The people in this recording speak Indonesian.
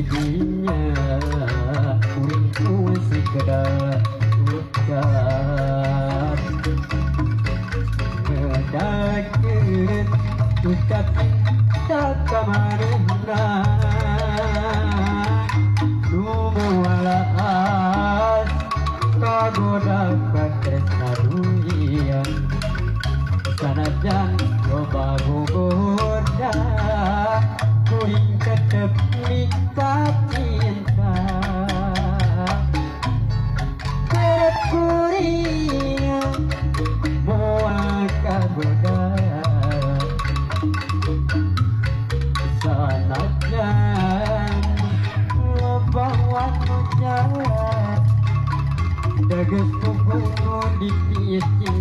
didinya uring ku sekedar ucap ngedakeun ucap cinta ka manehna nu mualas kagoda ka tresna dunia sanajan loba gogoda kuring tetep nikah cinta tetep kuring moal kagoda sanajan loba wanu jalan dages kuku di pieci